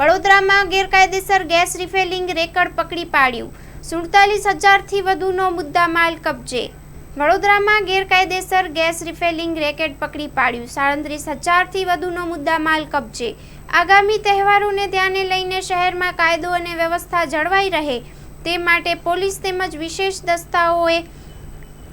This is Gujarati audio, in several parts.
વડોદરામાં ગેરકાયદેસર ગેસ રિફિલિંગ રેકડ પકડી પાડ્યું. 47,000થી વધુનો મુદ્દામાલ કબજે. વડોદરામાં ગેરકાયદેસર ગેસ રિફિલિંગ રેકેટ પકડી પાડ્યું. 37,000થી વધુનો મુદ્દામાલ કબજે. આગામી તહેવારોને ધ્યાને લઈને શહેરમાં કાયદો અને વ્યવસ્થા જળવાઈ રહે તે માટે પોલીસ તેમજ વિશેષ દસ્તાઓએ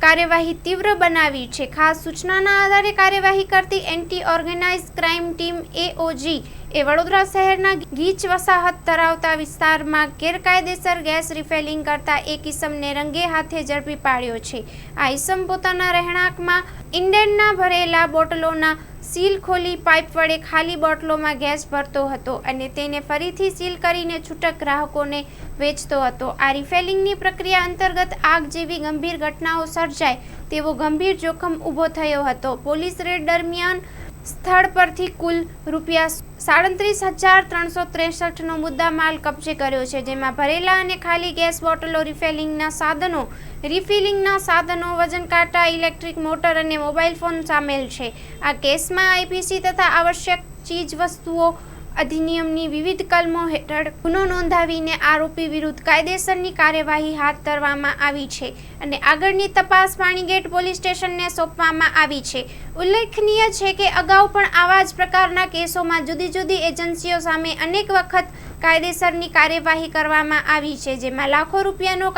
કાર્યવાહી તીવ્ર બનાવી છે. ખાસ સૂચનાના આધારે કાર્યવાહી કરતી એન્ટી ઓર્ગેનાઇઝ ક્રાઇમ ટીમ એઓજી એ વડોદરા શહેરના ગીચ વસાહત ધરાવતા વિસ્તારમાં ગેરકાયદેસર ગેસ રિફિલિંગ કરતા એક ઈસમને રંગે હાથે ઝડપી પાડ્યો છે. આ ઈસમ પોતાના રહેણાંકમાં ઇંડેનના ભરેલા બોટલોના સીલ ખોલી પાઇપ વડે ખાલી બોટલોમાં ગેસ ભરતો હતો અને તેને ફરીથી સીલ કરીને છૂટક ગ્રાહકોને વેચતો હતો. આ રિફિલિંગની પ્રક્રિયા અંતર્ગત આગ જેવી ગંભીર ઘટનાઓ સર્જાય તેવો ગંભીર જોખમ ઊભો થયો હતો. પોલીસ રેડ દરમિયાન સ્થળ પરથી કુલ ₹37,363નો મુદ્દામાલ કબજે કર્યો છે, જેમાં ભરેલા અને ખાલી ગેસ બોટલો, રિફિલિંગના સાધનો, વજન કાંટા, ઇલેક્ટ્રિક મોટર અને મોબાઈલ ફોન સામેલ છે. આ કેસમાં આઈપીસી તથા આવશ્યક ચીજવસ્તુઓ અધિનિયમની વિવિધ કલમો હેઠળ ગુનો નોંધાવીને આરોપી વિરુદ્ધ કાયદેસરની કાર્યવાહી હાથ ધરવામાં આવી છે અને આગળની તપાસ પાણીગેટ પોલીસ સ્ટેશનને સોંપવામાં આવી છે. ઉલ્લેખનીય છે કે અગાઉ પણ આવા જ પ્રકારના કેસોમાં જુદી જુદી એજન્સીઓ સામે અનેક વખત કાયદેસરની કાર્યવાહી કરવામાં આવી છે, જેમાં લાખો રૂપિયાનો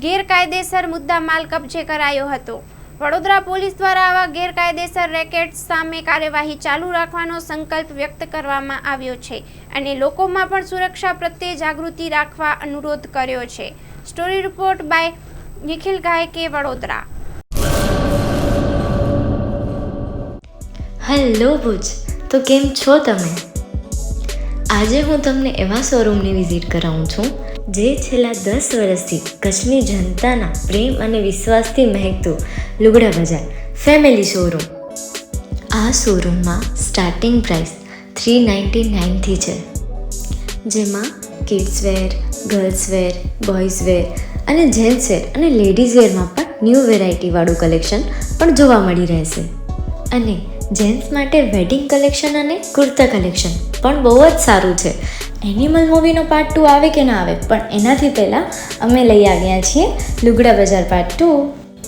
ગેરકાયદેસર મુદ્દામાલ કબજે કરાયો હતો. વડોદરા પોલીસ દ્વારા આવા ગેરકાયદેસર રેકેટ્સ સામે કાર્યવાહી ચાલુ રાખવાનો સંકલ્પ વ્યક્ત કરવામાં આવ્યો છે અને લોકોમાં પણ સુરક્ષા પ્રત્યે જાગૃતિ રાખવા અનુરોધ કર્યો છે. Story report by Nikhil Gayke, Vadodara. Hello Bhuj, તો કેમ છો તમે? આજે હું તમને એવા શોરૂમની વિઝિટ કરાવું છું જે છેલ્લા 10 વર્ષથી કચ્છની જનતાના પ્રેમ અને વિશ્વાસથી મહેકતું લુગડા બજાર ફેમિલી શોરૂમ. આ શોરૂમમાં સ્ટાર્ટિંગ પ્રાઇસ 399થી છે, જેમાં kids wear, girls wear, boys wear અને જેન્ટ્સ વેર અને લેડીઝ વેરમાં પણ ન્યૂ વેરાયટીવાળું કલેક્શન પણ જોવા મળી રહેશે. અને જેન્ટ્સ માટે વેડિંગ કલેક્શન અને કુર્તા કલેક્શન પણ બહુ જ સારું છે. એનિમલ મૂવીનો પાર્ટ 2 આવે કે ના આવે, પણ એનાથી પહેલાં અમે લઈ આવ્યા છીએ લુગડા બજાર પાર્ટ 2,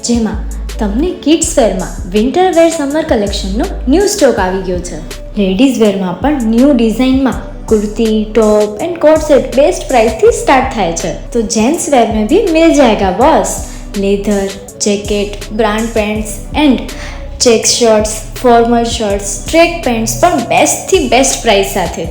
જેમાં તમને કિડ્સ વેરમાં વિન્ટર વેર સમર કલેક્શનનો ન્યૂ સ્ટોક આવી ગયો છે. લેડીઝ વેરમાં પણ ન્યૂ ડિઝાઇનમાં kurti, top and coat set best price थी स्टार्ट थाय छे. तो जेंट्स वेर में भी मिल जाएगा boss. Leather, jacket, brand pants and check shirts, formal shirts, track pants पर बेस्ट थी बेस्ट प्राइस साथे.